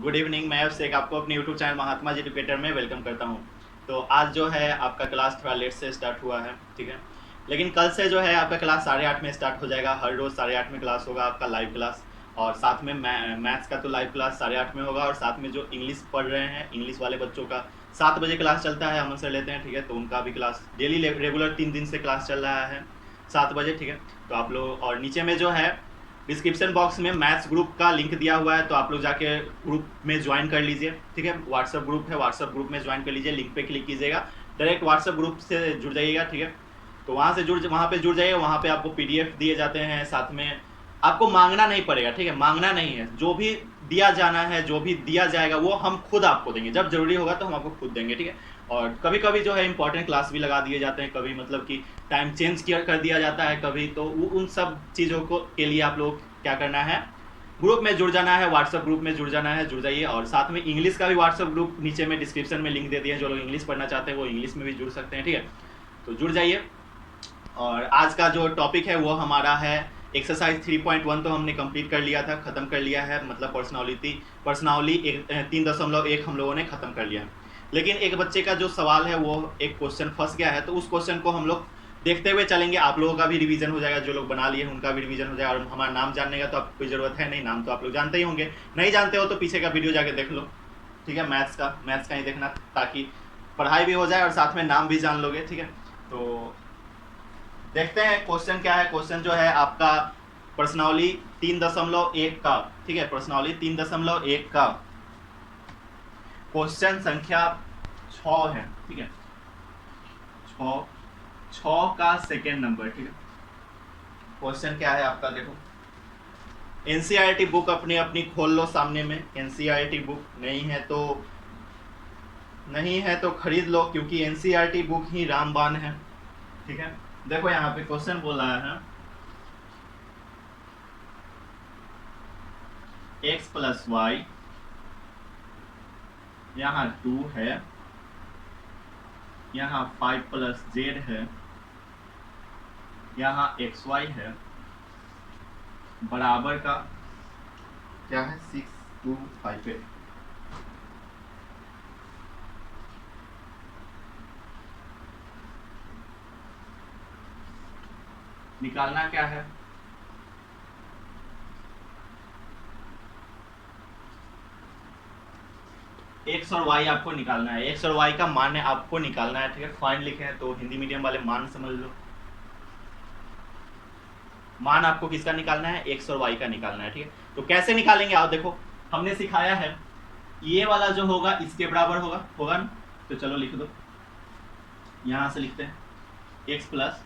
Good evening. मैं अभिषेक आपको अपने YouTube channel Mahatma ji educator में वेलकम करता हूँ। तो आज जो है आपका क्लास थोड़ा लेट से स्टार्ट हुआ है, ठीक है। लेकिन कल से जो है आपका क्लास 8:30 में स्टार्ट हो जाएगा। हर रोज़ 8:30 में क्लास होगा आपका लाइव क्लास। और साथ में मैथ्स का तो लाइव क्लास 8:30 में होगा। और साथ में जो इंग्लिश पढ़ रहे हैं, इंग्लिश वाले बच्चों का 7 बजे क्लास चलता है, अमन सर लेते हैं, ठीक है। तो उनका भी क्लास डेली रेगुलर 3 दिन से क्लास चल रहा है 7 बजे, ठीक है। तो आप लोग, और नीचे में जो है डिस्क्रिप्शन बॉक्स में मैथ्स ग्रुप का लिंक दिया हुआ है, तो आप लोग जाके ग्रुप में ज्वाइन कर लीजिए, ठीक है। व्हाट्सअप ग्रुप है, व्हाट्सअप ग्रुप में ज्वाइन कर लीजिए। लिंक पे क्लिक कीजिएगा, डायरेक्ट व्हाट्सअप ग्रुप से जुड़ जाइएगा, ठीक है। तो वहाँ पे जुड़ जाइए। वहाँ पे आपको पीडीएफ दिए जाते हैं, साथ में आपको मांगना नहीं पड़ेगा, ठीक है। मांगना नहीं है, जो भी दिया जाना है, जो भी दिया जाएगा वो हम खुद आपको देंगे। जब जरूरी होगा तो हम आपको खुद देंगे, ठीक है। और कभी कभी जो है इंपॉर्टेंट क्लास भी लगा दिए जाते हैं, कभी मतलब कि टाइम चेंज कर दिया जाता है कभी। तो उन सब चीज़ों को के लिए आप लोग क्या करना है, ग्रुप में जुड़ जाना है, व्हाट्सअप ग्रुप में जुड़ जाना है, जुड़ जाइए। और साथ में इंग्लिश का भी व्हाट्सअप ग्रुप नीचे में डिस्क्रिप्शन में लिंक दे दिए हैं। जो लोग इंग्लिश पढ़ना चाहते हैं वो इंग्लिश में भी जुड़ सकते हैं, ठीक है। तो जुड़ जाइए। और आज का जो टॉपिक है वो हमारा है एक्सरसाइज 3.1। तो हमने कंप्लीट कर लिया था, ख़त्म कर लिया है, मतलब पर्सनालिटी 3.1 हम लोगों ने ख़त्म कर लिया है। लेकिन एक बच्चे का जो सवाल है वो एक क्वेश्चन फंस गया है, तो उस क्वेश्चन को हम लोग देखते हुए चलेंगे। आप लोगों का भी रिवीजन हो जाएगा, जो लोग बना लिए हैं उनका भी रिवीजन हो जाएगा। और हमारा नाम जानने का तो आपको कोई ज़रूरत है नहीं, नाम तो आप लोग जानते ही होंगे। नहीं जानते हो तो पीछे का वीडियो जाके देख लो, ठीक है। मैथ्स का ही देखना, ताकि पढ़ाई भी हो जाए और साथ में नाम भी जान लोगे, ठीक है। तो देखते हैं क्वेश्चन क्या है। क्वेश्चन जो है आपका पर्सनली 3.1 का, ठीक है। पर्सनली 3.1 का क्वेश्चन संख्या 6 है, ठीक है। 6 का सेकेंड नंबर, ठीक है। क्वेश्चन क्या है आपका, देखो। एनसीईआरटी बुक अपनी अपनी खोल लो सामने में। एनसीईआरटी बुक नहीं है तो खरीद लो, क्योंकि एनसीईआरटी बुक ही रामबाण है, ठीक है। देखो यहाँ पे क्वेश्चन बोल रहा है x प्लस वाई, यहाँ 2 है, यहाँ 5 प्लस जेड है, यहाँ एक्स वाई है, बराबर का क्या है 625। निकालना क्या है, एक्स और वाई आपको निकालना है। एक्स और वाई का मान आपको निकालना है, ठीक है। फाइंड लिखे हैं तो हिंदी मीडियम वाले मान समझ लो। मान आपको किसका निकालना है, एक्स और वाई का निकालना है, ठीक है। तो कैसे निकालेंगे आप देखो, हमने सिखाया है ये वाला जो होगा इसके बराबर होगा ना। तो चलो लिख दो, यहां से लिखते हैं एक्स प्लस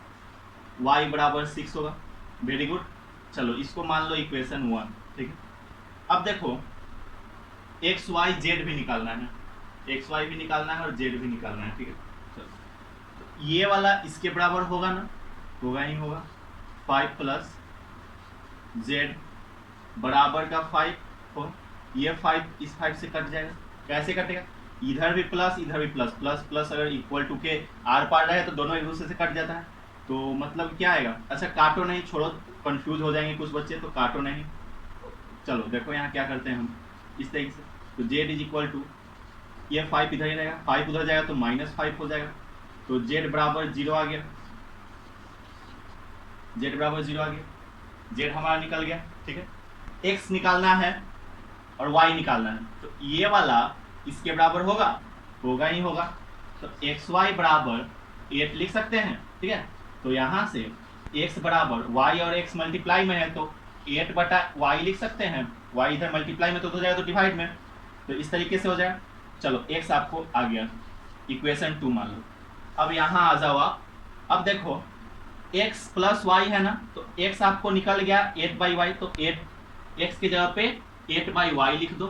वाई बराबर 6 होगा। Very good. चलो इसको मान लो इक्वेशन 1, ठीक है। अब देखो एक्स वाई जेड भी निकालना है, एक्स वाई भी निकालना है और जेड भी निकालना है, ठीक है। चलो तो ये वाला इसके बराबर होगा ना, होगा ही होगा। 5 प्लस जेड बराबर का 5 हो, ये 5 इस 5 से कट जाएगा। कैसे कटेगा, इधर भी प्लस इधर भी प्लस, प्लस प्लस अगर इक्वल टू के आर पार रहे तो दोनों एक दूसरे से कट जाता है। तो मतलब क्या आएगा, अच्छा काटो नहीं, छोड़ो, कंफ्यूज हो जाएंगे कुछ बच्चे, तो काटो नहीं। चलो देखो यहाँ क्या करते हैं हम इस तरीके से। तो जेड इज इक्वल टू, ये 5 इधर ही रहेगा, 5 उधर जाएगा तो -5 हो जाएगा। तो जेड बराबर 0 आ गया, जेड बराबर 0 आ गया, जेड हमारा निकल गया, ठीक है। एक्स निकालना है और वाई निकालना है, तो ये वाला इसके बराबर होगा ही होगा। तो एक्स वाई बराबर 8 लिख सकते हैं, ठीक है। तो यहाँ से एक्स बराबर वाई और एक्स मल्टीप्लाई में है तो 8 बटा वाई लिख सकते हैं। वाई इधर मल्टीप्लाई में तो हो जाएगा, तो डिवाइड में, तो इस तरीके से हो जाएगा। चलो एक्स आपको आ गया, इक्वेशन 2 मान लो। अब यहाँ आ जाओ आप। अब देखो x प्लस वाई है ना, तो x आपको निकल गया 8/y, तो 8 x की जगह पे 8/y लिख दो,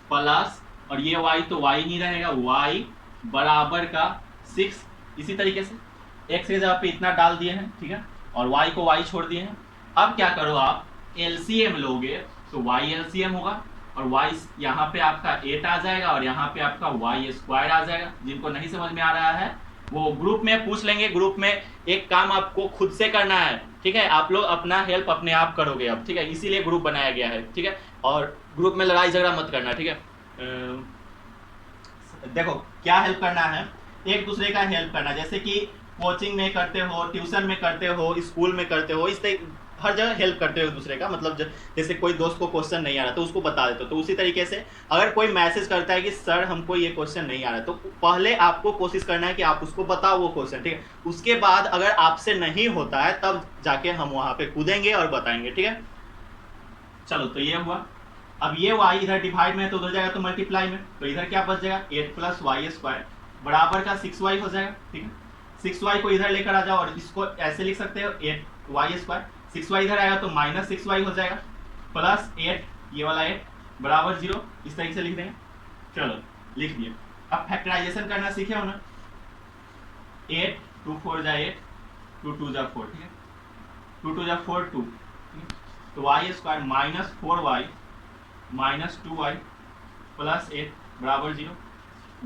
प्लस, और ये y तो y नहीं रहेगा, y बराबर का 6। इसी तरीके से x की जगह पे इतना डाल दिए हैं, ठीक है, और y को y छोड़ दिए हैं। अब क्या करो, आप LCM लोगे तो y LCM होगा, और y यहाँ पे आपका 8 आ जाएगा और यहाँ पे आपका y स्क्वायर आ जाएगा। जिनको नहीं समझ में आ रहा है वो ग्रुप में पूछ लेंगे। ग्रुप में एक काम आपको खुद से करना है, ठीक है। आप लोग अपना हेल्प अपने आप करोगे अब, ठीक है, इसीलिए ग्रुप बनाया गया है, ठीक है। और ग्रुप में लड़ाई झगड़ा मत करना, ठीक है। देखो क्या हेल्प करना है, एक दूसरे का हेल्प करना, जैसे कि कोचिंग में करते हो, ट्यूशन में करते हो, स्कूल में करते हो, इस हर जगह हेल्प करते हो एक दूसरे का। मतलब जैसे कोई दोस्त को क्वेश्चन नहीं आ रहा तो उसको बता देते हो, तो उसी तरीके से अगर कोई मैसेज करता है कि सर हमको ये क्वेश्चन नहीं आ रहा, तो पहले आपको कोशिश करना है कि आप उसको बताओ वो क्वेश्चन, ठीक है। उसके बाद अगर आपसे नहीं होता है तब जाके हम वहाँ पे कूदेंगे और बताएंगे, ठीक है। चलो तो ये हुआ। अब ये y इधर डिवाइड में है तो उधर जाएगा तो मल्टीप्लाई में, तो इधर क्या बच जाएगा 8 प्लस वाई स्क्वायर बराबर का 6y हो जाएगा, ठीक है। 6y को इधर लेकर आ जाओ और इसको ऐसे लिख सकते हो 8y स्क्वायर, 6y इधर आएगा तो माइनस 6y हो जाएगा, प्लस 8 ये वाला 8 बराबर 0, इस तरीके से लिख देंगे। चलो लिख दिए। अब फैक्टराइजेशन करना सीखे हो ना, 8 2 4 जा 8 2 2 जा 4, ठीक है, 2 2 जा 4 2, तो वाई स्क्वायर माइनस 4y माइनस 2y प्लस 8 बराबर 0,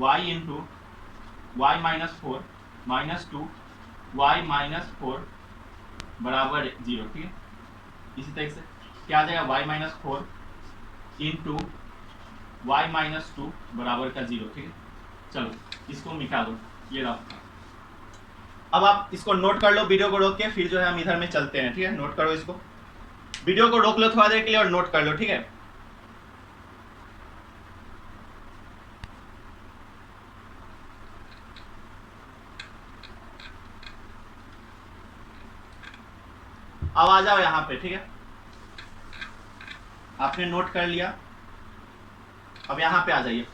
y इंटू वाई माइनस 4 माइनस 2 वाई माइनस 4 बराबर 0, ठीक है। इसी तरीके से क्या आ जाएगा y minus 4 into y minus 2 बराबर का 0, ठीक है। चलो इसको मिटा दो, ये रहा। अब आप इसको नोट कर लो, वीडियो को रोक के, फिर जो है हम इधर में चलते हैं, ठीक है। नोट करो इसको, वीडियो को रोक लो थोड़ा देर के लिए और नोट कर लो, ठीक है। अब आ जाओ यहाँ पे, ठीक है। आपने नोट कर लिया, अब यहाँ पे आ जाइए।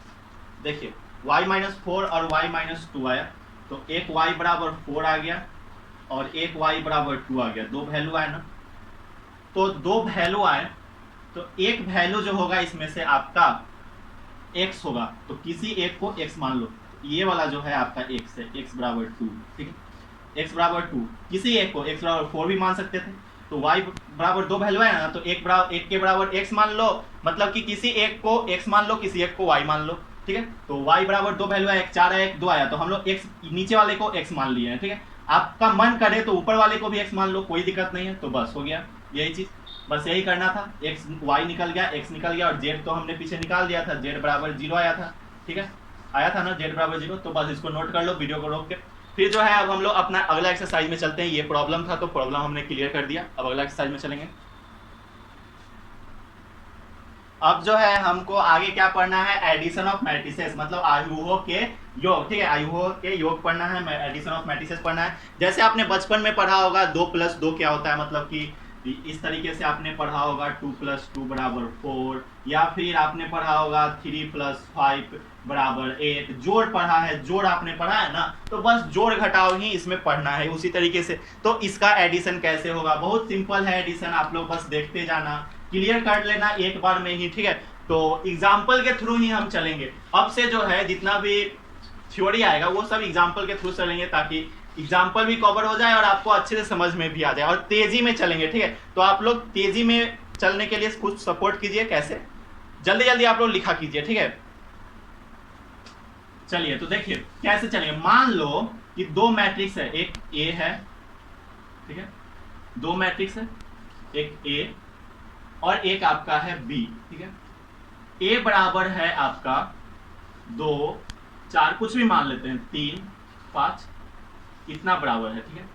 देखिए y माइनस 4 और y माइनस 2 आया, तो एक y बराबर 4 आ गया और एक y बराबर 2 आ गया, दो वैल्यू आए ना। तो दो वैल्यू आए तो एक वैल्यू जो होगा इसमें से आपका x होगा, तो किसी एक को x मान लो, ये वाला जो है आपका x है, x बराबर 2, ठीक है। x बराबर 2 किसी एक को x बराबर 4 भी मान सकते थे, तो y बराबर दो वैल्यू है ना, तो एक के बराबर x मान लो, मतलब कि किसी एक को x मान लो, किसी एक को y मान लो, ठीक है। तो y बराबर दो वैल्यू है, एक 4 है एक 2 आया, तो हम लोग x नीचे वाले को x मान लिए हैं, ठीक है। आपका मन करे तो ऊपर वाले को भी x मान लो, कोई दिक्कत नहीं है। तो बस हो गया यही चीज, बस यही करना था। x y निकल गया, x निकल गया, और z तो हमने पीछे निकाल दिया था, z बराबर 0 आया था, ठीक है, आया था ना z बराबर 0। तो बस इसको नोट कर लो, वीडियो को रोक के। फिर जो है अब हम लोग अपना अगला एक्सरसाइज में चलते हैं। ये प्रॉब्लम था तो प्रॉब्लम हमने क्लियर कर दिया, अब अगला एक्सरसाइज में चलेंगे। अब जो है हमको आगे क्या पढ़ना है, एडिशन ऑफ मैट्रिसेस, मतलब आयुओं के योग, ठीक है। आयुओं के योग पढ़ना है, एडिशन ऑफ मैट्रिसेस पढ़ना है। जैसे आपने बचपन में पढ़ा होगा 2 + 2 क्या होता है, मतलब कि इस तरीके से आपने पढ़ा होगा 2 + 2 बराबर 4, या फिर आपने पढ़ा होगा 3 + 5 बराबर 8, जोड़ पढ़ा है, जोड़ आपने पढ़ा है ना, तो बस जोड़ घटाव ही इसमें पढ़ना है उसी तरीके से। तो इसका एडिशन कैसे होगा, बहुत सिंपल है एडिशन, आप लोग बस देखते जाना, क्लियर कर लेना एक बार में ही, ठीक है। तो एग्जाम्पल के थ्रू ही हम चलेंगे अब से, जो है जितना भी थ्योरी आएगा वो सब एग्जाम्पल के थ्रू चलेंगे, ताकि एग्जाम्पल भी कवर हो जाए और आपको अच्छे से समझ में भी आ जाए, और तेजी में चलेंगे, ठीक है। तो आप लोग तेजी में चलने के लिए कुछ सपोर्ट कीजिए, कैसे, जल्दी जल्दी आप लोग लिखा कीजिए, ठीक है। चलिए तो देखिए कैसे चलेंगे। मान लो कि दो मैट्रिक्स है, एक ए है, ठीक है, दो मैट्रिक्स है, एक ए और एक आपका है बी, ठीक है। ए बराबर है आपका 2 4, कुछ भी मान लेते हैं, 3 5, इतना बराबर है, ठीक है।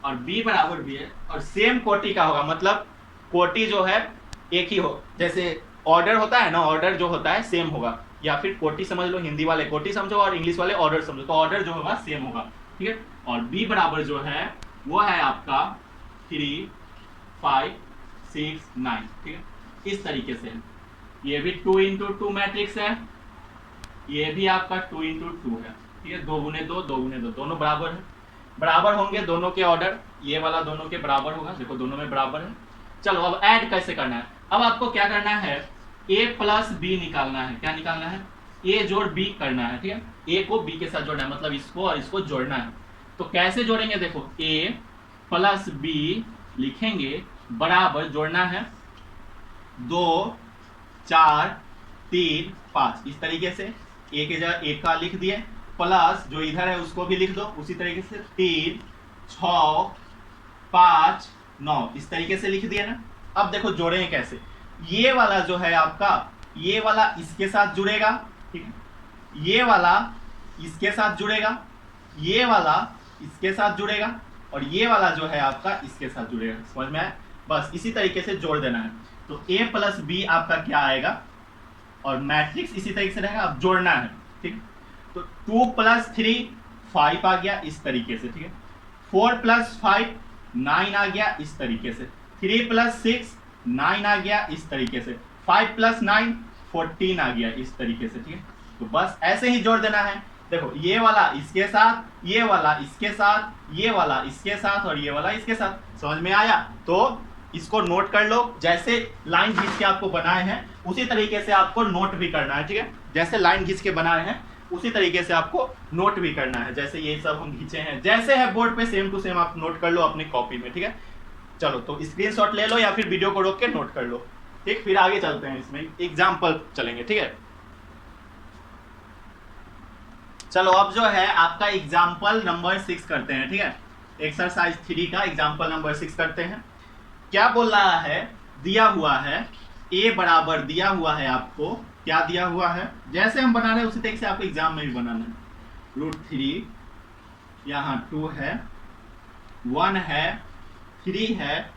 और बी बराबर भी है, और सेम कोटि का होगा, मतलब कोटि जो है एक ही हो, जैसे ऑर्डर होता है ना, ऑर्डर जो होता है सेम होगा, या फिर कोटि समझ लो, हिंदी वाले कोटि समझो और इंग्लिश वाले ऑर्डर समझो, तो ऑर्डर जो होगा सेम होगा, ठीक है। और बी बराबर जो है वो है आपका 3 5 6 9, ठीक है, इस तरीके से। ये भी 2 × 2 मैट्रिक्स है, ये भी आपका 2 × 2 है, ठीक है, 2 × 2 2 × 2 दोनों बराबर है, बराबर होंगे दोनों के ऑर्डर, ये वाला दोनों के बराबर होगा, देखो दोनों में बराबर है। चलो अब ऐड कैसे करना है, अब आपको क्या करना है, a + b निकालना है। क्या निकालना है, a जोड़ b करना है, ठीक है, a को b के साथ जोड़ना है, मतलब इसको और इसको जोड़ना है। तो कैसे जोड़ेंगे, देखो a + b लिखेंगे, बराबर जोड़ना है 2 4 3 5, इस तरीके से a के जगह 1 का लिख दिए, प्लस जो इधर है उसको भी लिख दो उसी तरीके से, 3 6 5 9, इस तरीके से लिख दिए ना। अब देखो जोड़ेंगे कैसे, ये वाला जो है आपका, ये वाला इसके साथ जुड़ेगा, ठीक है, ये वाला इसके साथ जुड़ेगा, ये वाला इसके साथ जुड़ेगा, और ये वाला जो है आपका इसके साथ जुड़ेगा। समझ में आया? बस इसी तरीके से जोड़ देना है। तो a प्लस बी आपका क्या आएगा, और मैट्रिक्स इसी तरीके से रहेगा, अब जोड़ना है, ठीक। तो 2 प्लस 3 5 आ गया इस तरीके से, ठीक है। 4 प्लस 5 9 आ गया इस तरीके से। 3 प्लस 6 9 आ गया इस तरीके से। 5 प्लस 9 14 आ गया इस तरीके से, ठीक है। तो बस ऐसे ही जोड़ देना है। देखो ये वाला इसके साथ, ये वाला इसके साथ, ये वाला इसके साथ, और ये वाला इसके साथ। समझ में आया? तो इसको नोट कर लो, जैसे लाइन खींच के आपको बनाए हैं उसी तरीके से आपको नोट भी करना है, ठीक है। जैसे लाइन खींच के बनाए हैं उसी तरीके से आपको नोट भी करना है, जैसे ये सब हम खींचे हैं, जैसे है बोर्ड पे सेम टू सेम आप नोट कर लो अपनी कॉपी में, ठीक है। चलो तो स्क्रीनशॉट ले लो या फिर वीडियो को रोक के नोट कर लो, ठीक। फिर आगे चलते हैं, इसमें एग्जाम्पल चलेंगे, ठीक है। चलो अब जो है आपका एग्जाम्पल नंबर 6 करते हैं, ठीक है। एक्सरसाइज 3 का एग्जाम्पल नंबर 6 करते हैं। क्या बोल रहा है, दिया हुआ है a बराबर दिया हुआ है आपको, क्या दिया हुआ है, जैसे हम बना रहे हैं उसी तरीके से आपको एग्जाम में भी बनाना है। √3, यहाँ 2 है, 1 है, 3 है,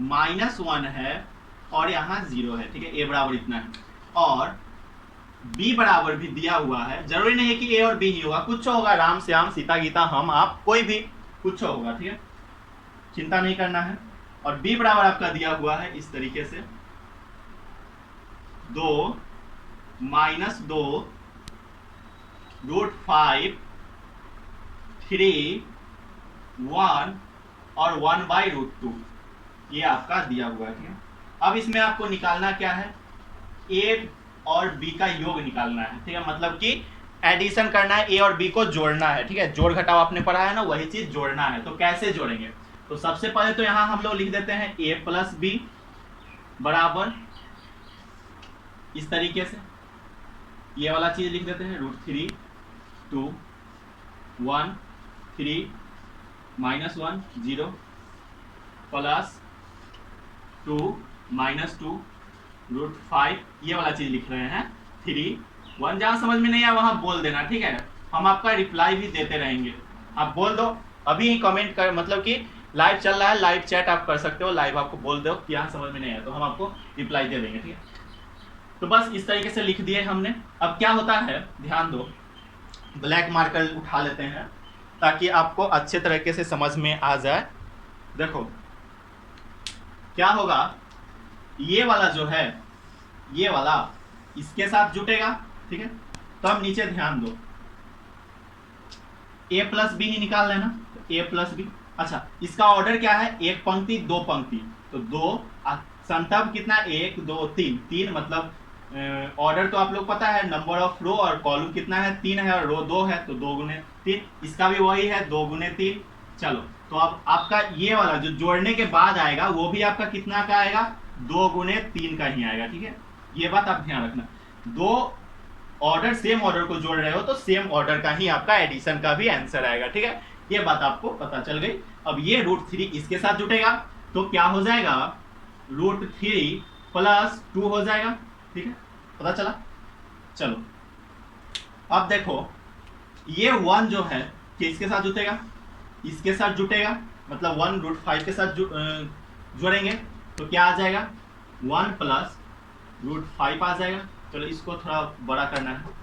-1 है, और यहाँ 0 है, ठीक है। a बराबर इतना है, और b बराबर भी दिया हुआ है। जरूरी नहीं है कि a और b ही होगा, कुछ होगा, राम श्याम सीता गीता हम आप कोई भी कुछ होगा, ठीक है, चिंता नहीं करना है। और b बराबर आपका दिया हुआ है इस तरीके से 2 -2 √5 3 1 और 1/√2, ये आपका दिया हुआ है, ठीक है। अब इसमें आपको निकालना क्या है, a और b का योग निकालना है, ठीक है। मतलब कि एडिशन करना है, a और b को जोड़ना है, ठीक है। जोड़ घटाव आपने पढ़ा है ना, वही चीज जोड़ना है। तो कैसे जोड़ेंगे, तो सबसे पहले तो यहां हम लोग लिख देते हैं a प्लस बी बराबर इस तरीके से, ये वाला चीज लिख देते हैं √3 2 1 3 -1 0 प्लस 2 -2 √5, ये वाला चीज लिख रहे हैं 3 1। जहां समझ में नहीं आया वहां बोल देना, ठीक है। हम आपका रिप्लाई भी देते रहेंगे, आप बोल दो अभी ही कमेंट कर, मतलब कि लाइव चल रहा है, लाइव चैट आप कर सकते हो, लाइव आपको बोल दो कि यहाँ समझ में नहीं आया तो हम आपको रिप्लाई दे देंगे, ठीक है। तो बस इस तरीके से लिख दिए हमने। अब क्या होता है, ध्यान दो, ब्लैक मार्कर उठा लेते हैं ताकि आपको अच्छे तरीके से समझ में आ जाए। देखो क्या होगा, ये वाला जो है, ये वाला इसके साथ जुटेगा, ठीक है। तो अब नीचे ध्यान दो, a प्लस बी ही निकाल लेना, तो a प्लस बी। अच्छा, इसका ऑर्डर क्या है, एक पंक्ति दो पंक्ति, तो 2 संतब कितना, 1 2 3 3, मतलब ऑर्डर तो आप लोग पता है, नंबर ऑफ रो, और कॉलम कितना है 3 है, और रो 2 है, तो 2 × 3, इसका भी वही है 2 × 3। चलो तो अब आपका ये वाला जो जोड़ने के बाद आएगा वो भी आपका कितना का आएगा, 2 × 3 का ही आएगा, ठीक है। ये बात आप ध्यान रखना, दो ऑर्डर सेम ऑर्डर को जोड़ रहे हो तो सेम ऑर्डर का ही आपका एडिशन का भी आंसर आएगा, ठीक है। ये बात आपको पता चल गई। अब ये √3 इसके साथ जुटेगा तो क्या हो जाएगा, √3 + 2 हो जाएगा, ठीक है, पता चला। चलो अब देखो, ये 1 जो है किसके साथ जुटेगा, इसके साथ जुटेगा, मतलब 1 √5 के साथ जोड़ेंगे तो क्या आ जाएगा, 1 + √5 आ जाएगा। चलो इसको थोड़ा बड़ा करना है,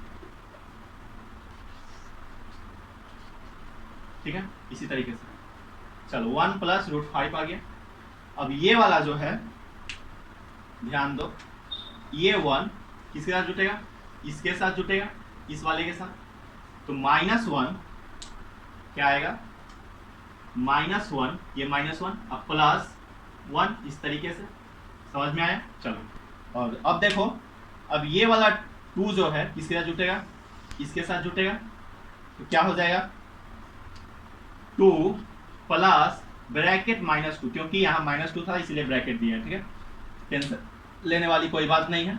ठीक है, इसी तरीके से। चलो 1 + √5 आ गया। अब ये वाला जो है, ध्यान दो, ये 1 किसके साथ जुटेगा, इसके साथ जुटेगा, इस वाले के साथ, तो -1 क्या आएगा, -1, ये -1, अब +1 इस तरीके से। समझ में आया? चलो और अब देखो, अब ये वाला 2 जो है किसके साथ जुटेगा, इसके साथ जुटेगा, तो क्या हो जाएगा, 2 + ब्रैकेट -2, क्योंकि यहाँ -2 था इसलिए ब्रैकेट दिया है, ठीक है, टेंशन लेने वाली कोई बात नहीं है।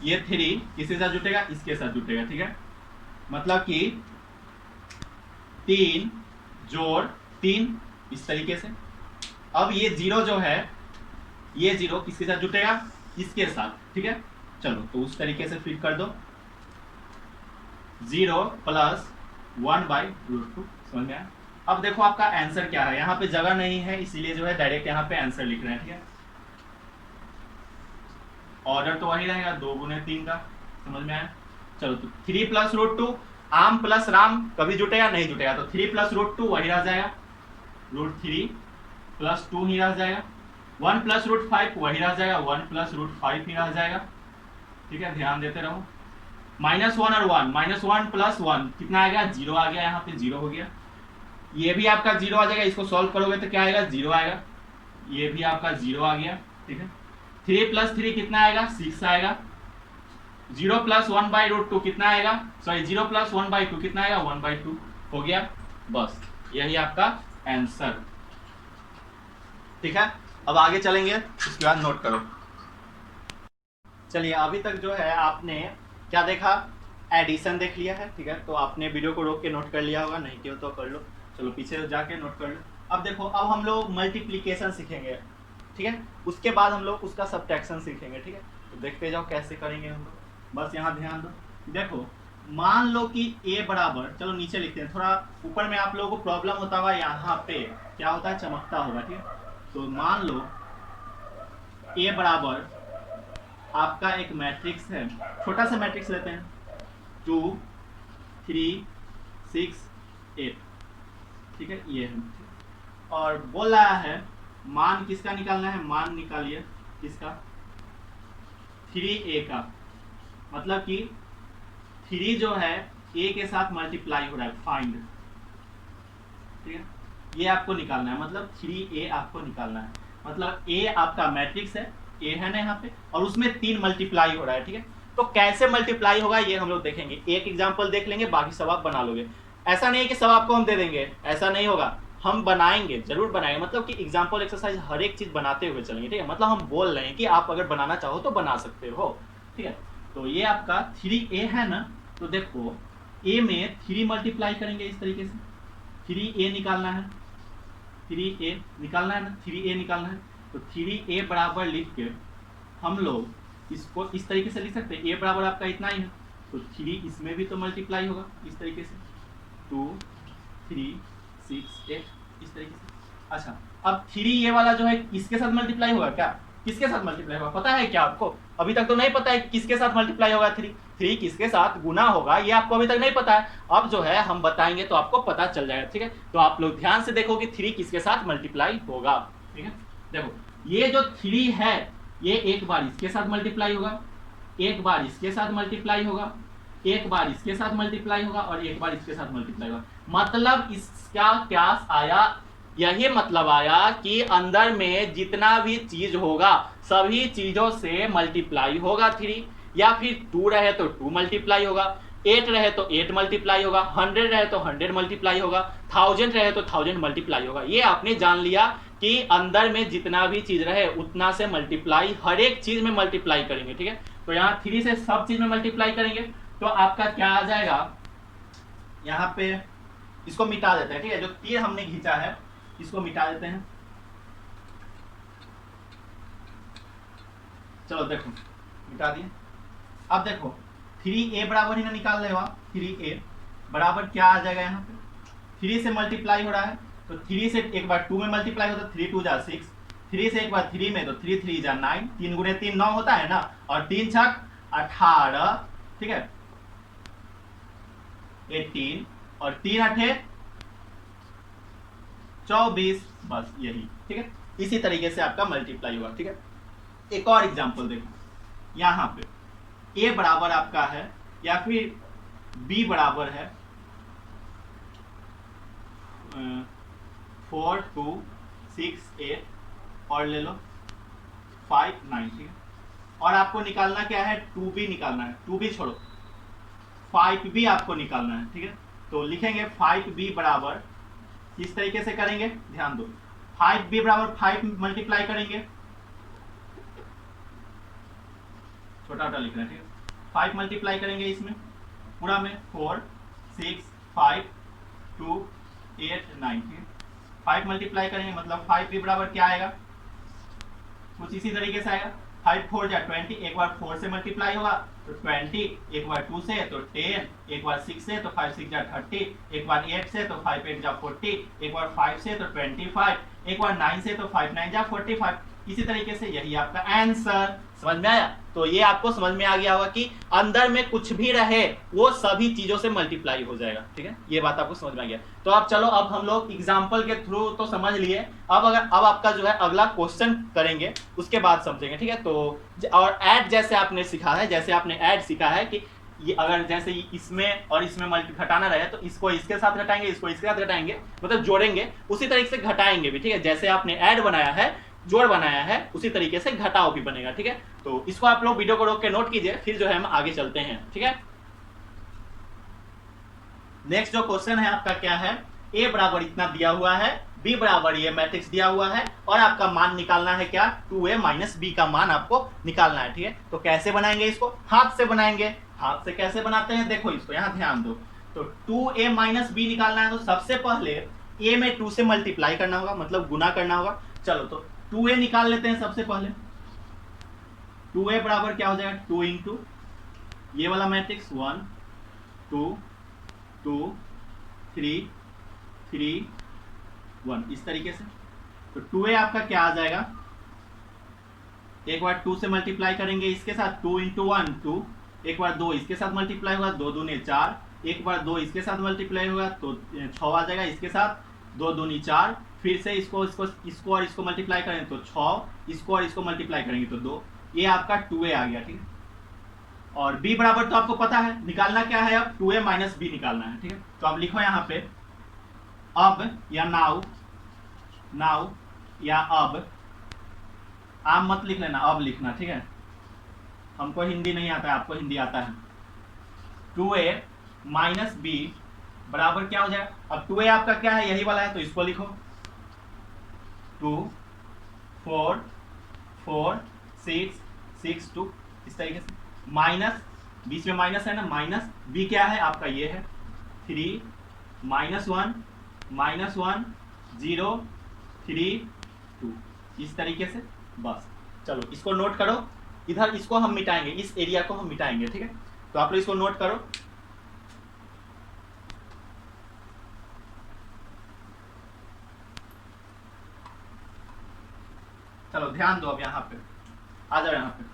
ये 3 किसके साथ जुटेगा, इसके साथ जुटेगा, ठीक है, मतलब कि 3 जोड़ 3 इस तरीके से। अब ये 0 जो है, ये 0 किसके साथ जुटेगा, इसके साथ, ठीक है। चलो तो उस तरीके से फिट कर दो, 0 प्लस 1/√2, समझ में आया। अब देखो आपका आंसर क्या है, यहाँ पे जगह नहीं है इसीलिए जो है डायरेक्ट यहाँ पे आंसर लिख रहे हैं, ठीक है। ऑर्डर तो वही रहेगा 2 × 3 का, समझ में आया। चलो तो 3 + √2, आम प्लस राम कभी जुटेगा नहीं जुटेगा, तो 3 + √2 वही रह जाएगा, √3 + 2 ही रह जाएगा, 1 + √5 वही रह जाएगा, 1 + √5 ही रह जाएगा, ठीक है। ध्यान देते रहो, -1 और 1, -1 + 1 कितना आ गया, 0 आ गया, यहाँ पे 0 हो गया। ये भी आपका 0 आ जाएगा, इसको सॉल्व करोगे तो क्या आएगा, 0 आएगा। ये भी आपका 0 आ गया, ठीक है। 3 + 3 कितना आएगा, 6 आएगा। 0 + 1/√2 कितना आएगा, सॉरी 0 + 1/2 कितना आएगा, 1/2 हो गया। बस यही आपका आंसर, ठीक है। अब आगे चलेंगे, उसके बाद नोट करो। चलिए अभी तक जो है आपने क्या देखा, एडिशन देख लिया है, ठीक है। तो आपने वीडियो को रोक के नोट कर लिया होगा, नहीं किया तो कर लो, चलो पीछे जाके नोट कर लो। अब देखो, अब हम लोग मल्टीप्लिकेशन सीखेंगे, ठीक है। उसके बाद हम लोग उसका सब्ट्रैक्शन सीखेंगे, ठीक है। तो देखते जाओ कैसे करेंगे हम लोग, बस यहाँ ध्यान दो। देखो मान लो कि a बराबर, चलो नीचे लिखते हैं, थोड़ा ऊपर में आप लोगों को प्रॉब्लम होता होगा, यहाँ पे क्या होता है, चमकता होगा, ठीक है। तो मान लो a बराबर आपका एक मैट्रिक्स है, छोटा सा मैट्रिक्स लेते हैं, 2 3 6 8, ठीक है, ये है। और बोल रहा है मान किसका निकालना है, मान निकालिए किसका, 3a का, मतलब कि 3 जो है a के साथ मल्टीप्लाई हो रहा है, फाइंड, ठीक है। ये आपको निकालना है, मतलब 3a आपको निकालना है, मतलब a आपका मैट्रिक्स है, a है ना यहाँ पे, और उसमें 3 मल्टीप्लाई हो रहा है, ठीक है। तो कैसे मल्टीप्लाई होगा ये हम लोग देखेंगे, एक एग्जाम्पल देख लेंगे, बाकी सब आप बना लोगे। ऐसा नहीं है कि सब आपको हम दे देंगे, ऐसा नहीं होगा, हम बनाएंगे, जरूर बनाएंगे, मतलब कि एग्जाम्पल एक्सरसाइज हर एक चीज बनाते हुए चलेंगे, ठीक है। मतलब हम बोल रहे हैं कि आप अगर बनाना चाहो तो बना सकते हो, ठीक है। तो ये आपका 3a है ना, तो देखो a में 3 मल्टीप्लाई करेंगे इस तरीके से, 3a निकालना है, 3a निकालना है ना, 3a निकालना है। तो 3a बराबर लिख के हम लोग इसको इस तरीके से लिख सकते हैं, a बराबर आपका इतना ही है, तो 3 इसमें भी तो मल्टीप्लाई होगा इस तरीके से, 2 3 6 8 इस तरीके से। अच्छा अब 3 ये वाला जो है इसके साथ मल्टीप्लाई होगा क्या, किसके साथ मल्टीप्लाई होगा पता है क्या आपको, अभी तक तो नहीं पता है किसके साथ मल्टीप्लाई होगा, 3 किसके साथ गुना होगा ये आपको अभी तक नहीं पता है। अब जो है हम बताएंगे तो आपको पता चल जाएगा, ठीक है। तो आप लोग ध्यान से देखो कि 3 किसके साथ मल्टीप्लाई होगा, ठीक है। देखो ये जो 3 है ये एक बार इसके साथ मल्टीप्लाई होगा, एक बार इसके साथ मल्टीप्लाई होगा, एक बार इसके साथ मल्टीप्लाई होगा, और एक बार इसके साथ मल्टीप्लाई होगा। मतलब इसका क्या आया, यही मतलब आया कि अंदर में जितना भी चीज होगा सभी चीजों से मल्टीप्लाई होगा 3, या फिर 2 रहे तो 2 मल्टीप्लाई होगा, 8 रहे तो 8 मल्टीप्लाई होगा, 100 रहे तो 100 मल्टीप्लाई होगा, 1000 रहे तो 1000 मल्टीप्लाई होगा। ये आपने जान लिया कि अंदर में जितना भी चीज रहे उतना से मल्टीप्लाई, हर एक चीज में मल्टीप्लाई करेंगे, ठीक है। तो यहाँ 3 से सब चीज में मल्टीप्लाई करेंगे, तो आपका क्या आ जाएगा, यहाँ पे इसको मिटा देते हैं, ठीक है। जो तीर हमने खींचा है इसको मिटा देते हैं, चलो देखो मिटा दिए। अब देखो 3a बराबर ही ना निकाल रहे हो आप, 3a बराबर क्या आ जाएगा, यहाँ पे 3 से मल्टीप्लाई हो रहा है, तो 3 से एक बार 2 में मल्टीप्लाई होता है, 3 2 जा 6, 3 से एक बार 3 में, तो 3 3 जा 9, 3 गुणे 3 9 होता है ना, और 3 छक 18, ठीक है, 18, और 3 8 24, बस यही, ठीक है। इसी तरीके से आपका मल्टीप्लाई होगा, ठीक है। एक और एग्जांपल देखो, यहाँ पे a बराबर आपका है या फिर b बराबर है 4 2 6 8 और ले लो 5 9, ठीक है। और आपको निकालना क्या है, 2b निकालना है, 2b छोड़ो 5b आपको निकालना है, ठीक है। तो लिखेंगे 5b बराबर, किस तरीके से करेंगे ध्यान दो, 5b बराबर 5 मल्टीप्लाई करेंगे, छोटा छोटा लिख रहे हैं, ठीक है। 5 मल्टीप्लाई करेंगे इसमें पूरा में, 4 6 5 2 8 9, ठीक है। 5 मल्टीप्लाई करेंगे मतलब 5b बराबर क्या आएगा, कुछ इसी तरीके से आएगा, 5 4 जा 20, एक बार 4 से मल्टीप्लाई होगा तो 20, एक बार 2 से तो 10, एक बार 6 से तो 5 6 जा 30, एक बार 8 से तो 5 8 जा 40, एक बार 5 से तो 25, एक बार 9 से तो 5 9 जा 45। इसी तरीके से यही आपका आंसर। समझ में आया? तो ये आपको समझ में आ गया होगा कि अंदर में कुछ भी रहे वो सभी चीजों से मल्टीप्लाई हो जाएगा। ठीक है, ये बात आपको समझ में आ गया। तो अब चलो, अब हम लोग एग्जाम्पल के थ्रू तो समझ लिए, अब आपका जो है अगला क्वेश्चन करेंगे, उसके बाद समझेंगे। ठीक है, तो और ऐड जैसे आपने सीखा है, जैसे आपने ऐड सीखा है कि ये अगर जैसे इसमें और इसमें घटाना रहे तो इसको इसके साथ घटाएंगे, इसको इसके साथ घटाएंगे, मतलब जोड़ेंगे, उसी तरीके से घटाएंगे भी। ठीक है, जैसे आपने ऐड बनाया है, जोड़ बनाया है, उसी तरीके से घटाओ भी बनेगा। ठीक है, तो इसको आप लोग वीडियो को रोक के नोट कीजिए, फिर जो है हम आगे चलते हैं। ठीक है, नेक्स्ट जो क्वेश्चन है आपका क्या है, ए बराबर इतना दिया हुआ है, बी बराबर ये मैट्रिक्स दिया हुआ है, और आपका मान निकालना है क्या, 2a माइनस बी का मान आपको निकालना है। ठीक है, तो कैसे बनाएंगे इसको, हाथ से बनाएंगे। हाथ से कैसे बनाते हैं, देखो इसको यहाँ ध्यान दो। तो 2a माइनस बी निकालना है तो सबसे पहले a में 2 से मल्टीप्लाई करना होगा, मतलब गुना करना होगा। चलो तो 2a निकाल लेते हैं सबसे पहले। 2a बराबर क्या हो जाएगा, 2 इंटू ये वाला मैट्रिक्स 1 2 2 3 3 1, इस तरीके से। तो 2a आपका क्या आ जाएगा, एक बार 2 से मल्टीप्लाई करेंगे इसके साथ, 2 इंटू 1 2, एक बार 2 इसके साथ मल्टीप्लाई होगा, 2 दूनी 4, एक बार 2 इसके साथ मल्टीप्लाई होगा तो 6 आ जाएगा इसके साथ, 2 दूनी 4, फिर से इसको और इसको मल्टीप्लाई करेंगे तो 6, इसको और इसको मल्टीप्लाई करेंगे तो 2, ये आपका 2a आ गया। ठीक है, और b बराबर तो आपको पता है, निकालना क्या है अब, 2a माइनस बी निकालना है। ठीक है, तो आप लिखो यहाँ पे अब या नाउ, नाउ या अब, आम मत लिख लेना, अब लिखना। ठीक है, हमको हिंदी नहीं आता है, आपको हिंदी आता है। 2a माइनस बी बराबर क्या हो जाएगा, अब 2a आपका क्या है, यही वाला है, तो इसको लिखो 2 4 4 6 6 2, इस तरीके से। माइनस, बीच में माइनस है ना, माइनस बी क्या है आपका, ये है 3 -1 -1 0 3 2, इस तरीके से। बस चलो इसको नोट करो, इधर इसको हम मिटाएंगे, इस एरिया को हम मिटाएंगे। ठीक है, तो आप लोग इसको नोट करो। चलो ध्यान दो, अब यहाँ पे आ जाओ, यहाँ पे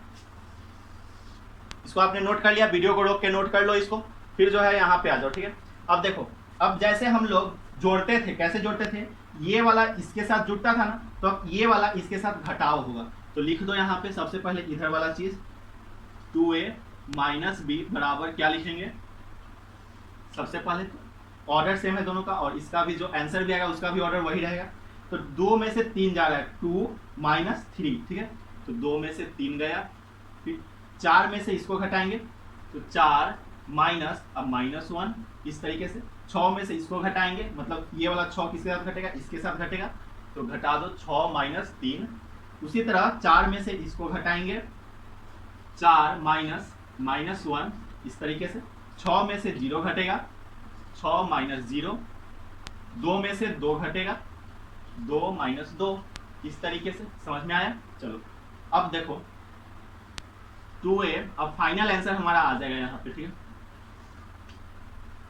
इसको आपने नोट कर लिया, वीडियो को रोक के नोट कर लो इसको, फिर जो है यहाँ पे आ जाओ। ठीक है, अब देखो, अब जैसे हम लोग जोड़ते थे, कैसे जोड़ते थे, ये वाला इसके साथ जुड़ता था ना, तो अब ये वाला इसके साथ घटाव होगा। तो लिख दो यहाँ पे सबसे पहले इधर वाला चीज, 2a माइनस बी बराबर क्या लिखेंगे, सबसे पहले तो ऑर्डर सेम है दोनों का, और इसका भी जो आंसर भी आएगा उसका भी ऑर्डर वही रहेगा। तो 2 में से 3 जा रहा है, 2 माइनस 3। ठीक है, तो 2 में से 3 गया, फिर 4 में से इसको घटाएंगे तो 4 माइनस, अब -1, इस तरीके से। 6 में से इसको घटाएंगे, मतलब ये वाला 6 किसके साथ घटेगा, इसके साथ घटेगा, तो घटा दो 6 माइनस 3। उसी तरह 4 में से इसको घटाएंगे, 4 माइनस -1, इस तरीके से। 6 में से 0 घटेगा, 6 माइनस 0। 2 में से 2 घटेगा, 2 माइनस 2, इस तरीके से। समझ में आया? चलो अब देखो 2a, अब फाइनल आंसर हमारा आ जाएगा यहाँ पे। ठीक है,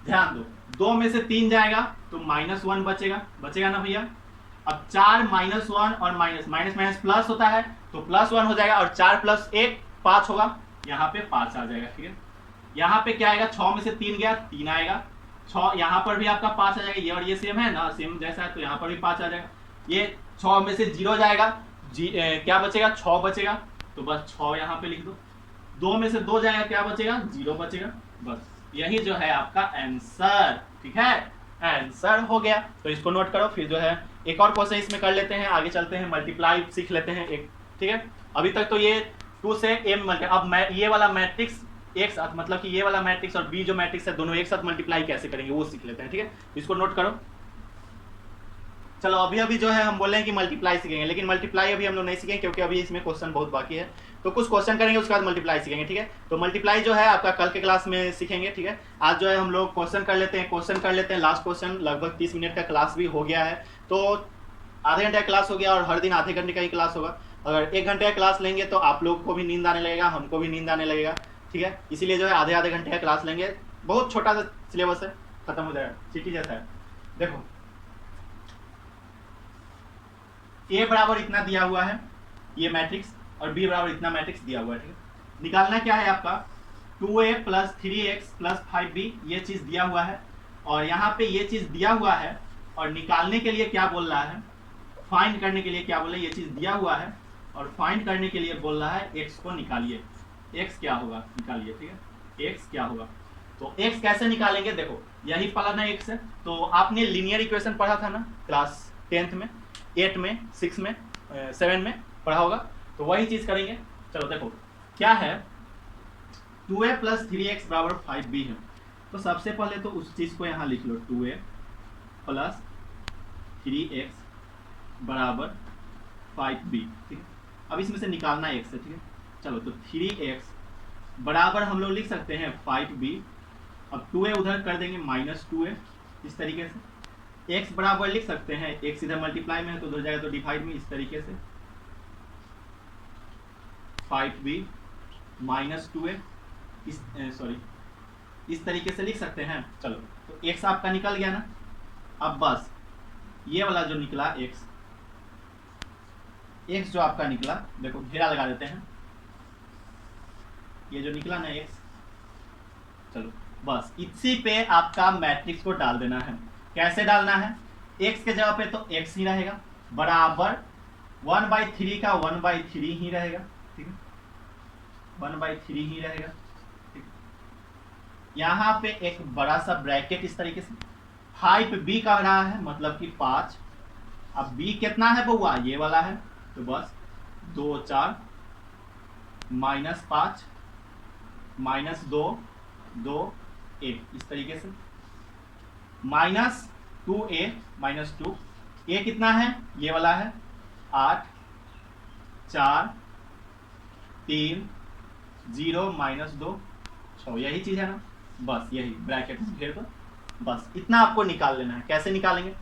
ध्यान दो, 2 में से 3 जाएगा तो -1 बचेगा ना भैया। अब 4 -1 और माइनस माइनस प्लस होता है, तो +1 हो जाएगा, और 4 + 1 5 होगा, यहाँ पे 5 आ जाएगा। ठीक है, यहाँ पे क्या आएगा, 6 में से 3 गया, 3 आएगा। 6 यहाँ पर भी आपका 5 आ जाएगा, ये और ये सेम है ना, सेम जैसा है, तो यहाँ पर भी 5 आ जाएगा। ये 6 में से 0 जाएगा, क्या बचेगा, 6 बचेगा, तो बस 6 यहाँ पे लिख दो। 2 में से 2 जाएगा, क्या बचेगा, 0 बचेगा। बस यही जो है आपका आंसर। ठीक है, आंसर हो गया, तो इसको नोट करो। फिर जो है एक और क्वेश्चन इसमें कर लेते हैं, आगे चलते हैं, मल्टीप्लाई सीख लेते हैं एक। ठीक है, अभी तक तो ये 2 से m मल्टीप्लाई, अब मैं ये वाला मैट्रिक्स एक साथ, मतलब कि ये वाला मैट्रिक्स और बी जो मैट्रिक्स है, दोनों एक साथ मल्टीप्लाई कैसे करेंगे वो सीख लेते हैं। ठीक है, इसको नोट करो। चलो अभी जो है हम बोल रहे हैं कि मल्टीप्लाई सीखेंगे, लेकिन मल्टीप्लाई अभी हम लोग नहीं सीखेंगे, क्योंकि अभी इसमें क्वेश्चन बहुत बाकी है। तो कुछ क्वेश्चन करेंगे, उसके बाद मल्टीप्लाई सीखेंगे। ठीक है, तो मल्टीप्लाई जो है आपका कल के क्लास में सीखेंगे। ठीक है, आज जो है हम लोग क्वेश्चन कर लेते हैं, लास्ट क्वेश्चन। लगभग 30 मिनट का क्लास भी हो गया है, तो आधे घंटे का क्लास हो गया, और हर दिन आधे घंटे का ही क्लास होगा। अगर 1 घंटे का क्लास लेंगे तो आप लोग को भी नींद आने लगेगा, हमको भी नींद आने लगेगा, ठीक है। इसीलिए जो है आधे आधे घंटे का क्लास लेंगे, बहुत छोटा सा सिलेबस है, खत्म हो जाएगा, सिटी जैसा है। देखो ए बराबर इतना दिया हुआ है ये मैट्रिक्स, और बी बराबर इतना मैट्रिक्स दिया हुआ है, ठीक है। निकालना क्या है आपका, 2a plus 3x plus 5b, ये चीज दिया हुआ है, और यहाँ पे ये चीज दिया हुआ है, और निकालने के लिए क्या बोल रहा है, फाइंड करने के लिए क्या बोल रहा है, ये चीज दिया हुआ है, और फाइंड करने के लिए बोल रहा है x को निकालिए, x क्या होगा निकालिए, ठीक है, x क्या होगा। तो x कैसे निकालेंगे, देखो यही फलाना x है, तो आपने लीनियर इक्वेशन पढ़ा था ना क्लास 10th में, 8 में, 6 में, 7 में पढ़ा होगा, तो वही चीज करेंगे। चलो देखो क्या है, 2a प्लस 3x बराबर 5b है, तो सबसे पहले तो उस चीज को यहाँ लिख लो, 2a प्लस 3x बराबर 5b, ठीक है। अब इसमें से निकालना x है, ठीक है। चलो तो 3x बराबर हम लोग लिख सकते हैं 5b, अब 2a उधर कर देंगे -2a, इस तरीके से x बराबर लिख सकते हैं, x इधर मल्टीप्लाई में है तो उधर जाएगा तो डिवाइड में, इस तरीके से 5b -2a, इस तरीके से लिख सकते हैं। चलो तो x आपका निकल गया ना, अब बस ये वाला जो निकला x जो आपका निकला, देखो घेरा लगा देते हैं, ये जो निकला ना x, चलो बस इसी पे आपका मैट्रिक्स को डाल देना है। कैसे डालना है, x के जगह पे तो x ही रहेगा, बराबर 1/3 का 1/3 ही रहेगा, ठीक है, 1/3 ही रहेगा, ठीक। यहाँ पे एक बड़ा सा ब्रैकेट इस तरीके से, 5b का रहा है मतलब कि 5, अब b कितना है बउआ, ये वाला है, तो बस 2 4 -5 -2 2 1, इस तरीके से -2a -2, a कितना है, ये वाला है 8 4 3 0 -2 6, यही चीज है ना, बस यही ब्रैकेट में घेर दो, बस इतना आपको निकाल लेना है। कैसे निकालेंगे,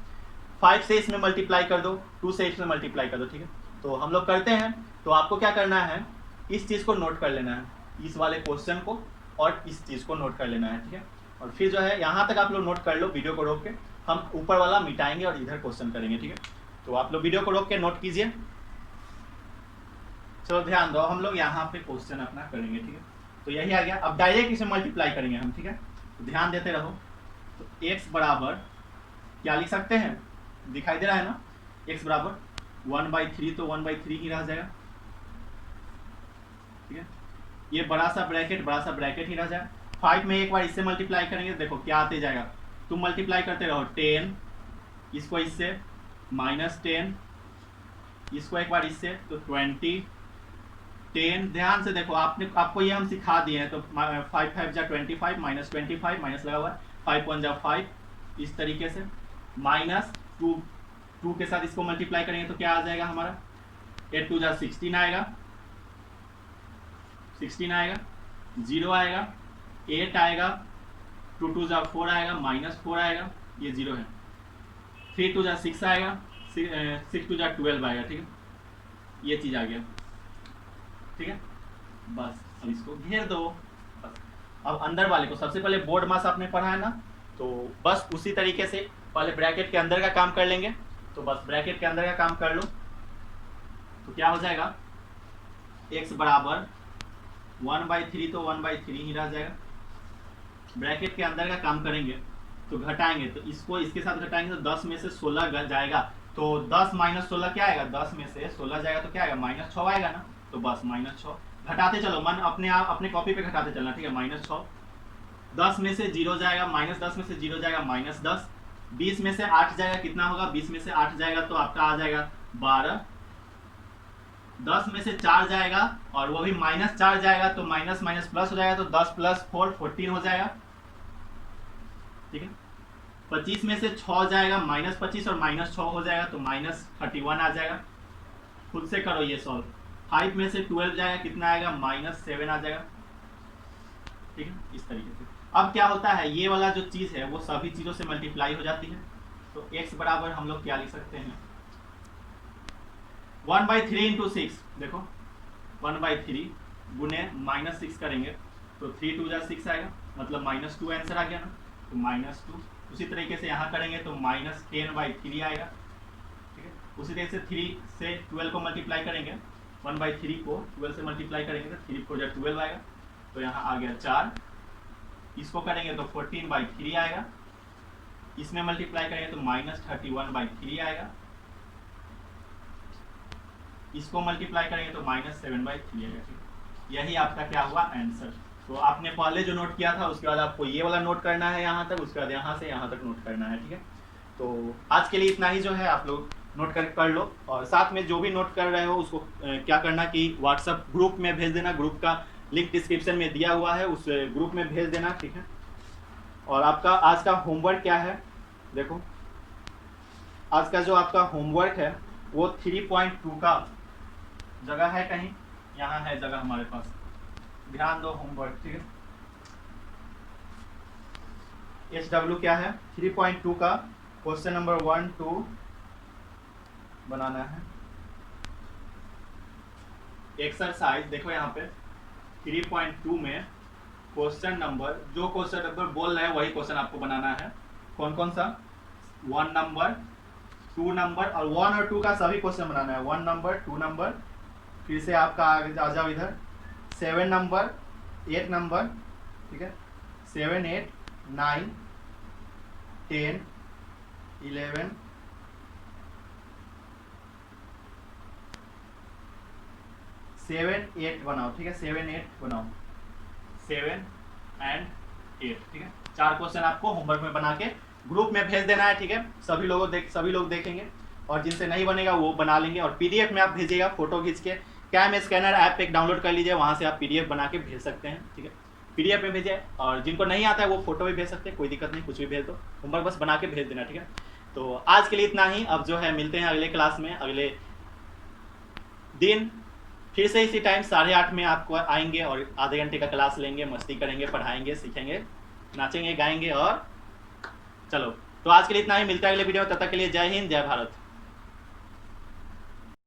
5 से इसमें मल्टीप्लाई कर दो, 2 से इसमें मल्टीप्लाई कर दो, ठीक है। तो हम लोग करते हैं, तो आपको क्या करना है, इस चीज को नोट कर लेना है, इस वाले क्वेश्चन को और इस चीज को नोट कर लेना है, ठीक है। और फिर जो है यहाँ तक आप लोग नोट कर लो, वीडियो को रोक के, हम ऊपर वाला मिटाएंगे और इधर क्वेश्चन करेंगे, ठीक है। तो आप लोग वीडियो को रोक के नोट कीजिए। चलो ध्यान दो, हम लोग यहाँ पे क्वेश्चन अपना करेंगे, ठीक है। तो यही आ गया, अब डायरेक्ट इसे मल्टीप्लाई करेंगे हम, ठीक है, तो ध्यान देते रहो। तो x बराबर क्या लिख सकते हैं, दिखाई दे रहा है ना, x बराबर 1/3, तो 1/3 ही रह जाएगा, ठीक है। ये बड़ा सा ब्रैकेट ही रह जाएगा। 5 में एक बार इससे मल्टीप्लाई करेंगे, देखो क्या आते जाएगा, तुम मल्टीप्लाई करते रहो, 10 इसको इससे -10, इसको एक बार इससे तो 20 10, ध्यान से देखो, आपको ये हम सिखा दिए हैं, तो 5 5 जा 25 -25 माइनस लगा हुआ है, 5 1 जा 5, इस तरीके से -2 के साथ इसको मल्टीप्लाई करेंगे तो क्या आ जाएगा हमारा, 8 2 जा 16 आएगा, 0 आएगा, 8 आएगा, 2 2 जा 4 आएगा, -4 आएगा, ये 0 है, 3 2 जा 6 आएगा, 6 2 जा 12 आएगा, ठीक है, ये चीज आ गया, ठीक है। बस अब इसको घेर दो, बस। अब अंदर वाले को सबसे पहले बोर्ड मास आपने पढ़ा है ना, तो बस उसी तरीके से पहले ब्रैकेट के अंदर का काम कर लेंगे, तो बस ब्रैकेट के अंदर का काम कर लो, तो क्या हो जाएगा, x बराबर 1/3, तो 1/3 ही रह जाएगा। ब्रैकेट के अंदर का काम करेंगे तो घटाएंगे, तो इसको इसके साथ घटाएंगे तो 10 में से 16 जाएगा, तो 10 -16 क्या आएगा, 10 में से 16 जाएगा तो क्या आएगा, -6 आएगा ना, तो बस -6 घटाते चलो, मन अपने आप अपने कॉपी पे घटाते चलना, ठीक है, -6, 10 में से 0 जाएगा, -10 में से 0 जाएगा -10, 20 में से 8 जाएगा, कितना होगा, 20 में से 8 जाएगा तो आपका आ जाएगा 12, 10 में से 4 जाएगा और वो भी -4 जाएगा तो माइनस माइनस प्लस हो जाएगा, तो 10 + 4 14 हो जाएगा, ठीक है। 25 में से 6 जाएगा, -25 और -6 हो जाएगा तो -31 आ जाएगा, खुद से करो ये सॉल्व। 5 में से 12 जाएगा, कितना आएगा, -7 आ जाएगा, ठीक है, इस तरीके से। अब क्या होता है, ये वाला जो चीज़ है वो सभी चीज़ों से मल्टीप्लाई हो जाती है, तो x बराबर हम लोग क्या लिख सकते हैं, 1/3 इंटू 6, देखो 1/3 गुने -6 करेंगे तो 3 2 जा 6 आएगा, मतलब -2 आंसर आ गया ना, तो -2। उसी तरीके से यहाँ करेंगे तो -10/3 आएगा, ठीक है। उसी तरीके से 3 से 12 को मल्टीप्लाई करेंगे, 1/3 को 12 से मल्टीप्लाई करेंगे तो 3 4 जा 12 आएगा, तो यहाँ आ गया 4। इसको करेंगे तो 14/3 आएगा, इसमें मल्टीप्लाई करेंगे तो -31/3 आएगा, इसको मल्टीप्लाई करेंगे तो -7/3 आएगा, ठीक है। यही आपका क्या हुआ आंसर। तो आपने पहले जो नोट किया था उसके बाद आपको ये वाला नोट करना है यहाँ तक, उसके बाद यहाँ से यहाँ तक नोट करना है, ठीक है। तो आज के लिए इतना ही जो है आप लोग नोट कर लो, और साथ में जो भी नोट कर रहे हो उसको क्या करना कि व्हाट्सएप ग्रुप में भेज देना, ग्रुप का लिंक डिस्क्रिप्शन में दिया हुआ है, उस ग्रुप में भेज देना, ठीक है। और आपका आज का होमवर्क क्या है, देखो आज का जो आपका होमवर्क है वो 3.2 का जगह है कहीं, यहाँ है जगह हमारे पास, ध्यान दो होमवर्क, ठीक है। SW क्या है, 3.2 का क्वेश्चन नंबर 1 2 बनाना है। एक्सरसाइज देखो यहाँ पे 3.2 में क्वेश्चन नंबर, जो क्वेश्चन नंबर बोल रहे हैं वही क्वेश्चन आपको बनाना है। कौन कौन सा, 1 नंबर 2 नंबर और 1 और 2 का सभी क्वेश्चन बनाना है। 1 नंबर 2 नंबर, फिर से आपका आ जाओ इधर 7 नंबर 8 नंबर, ठीक है, 7 8 9 10 11 7 8 बनाओ, ठीक है, 7 8 बनाओ, 7 एंड 8, ठीक है। 4 क्वेश्चन आपको होमवर्क में बना के ग्रुप में भेज देना है, ठीक है। सभी लोग देखेंगे, और जिनसे नहीं बनेगा वो बना लेंगे, और PDF में आप भेजिएगा फोटो खींच के। कैम स्कैनर ऐप एक डाउनलोड कर लीजिए, वहाँ से आप PDF बना के भेज सकते हैं, ठीक है। PDF में भेजिए, और जिनको नहीं आता है वो फोटो भी भेज सकते हैं, कोई दिक्कत नहीं, कुछ भी भेज दो, होमवर्क बस बना के भेज देना, ठीक है। तो आज के लिए इतना ही, अब जो है मिलते हैं अगले क्लास में, अगले दिन फिर से इसी टाइम 8:30 में आपको आएंगे, और आधे घंटे का क्लास लेंगे, मस्ती करेंगे, पढ़ाएंगे, सीखेंगे, नाचेंगे, गाएंगे, और चलो। तो आज के लिए इतना ही, मिलता है अगले वीडियो में, तब तक के लिए जय हिंद, जय भारत।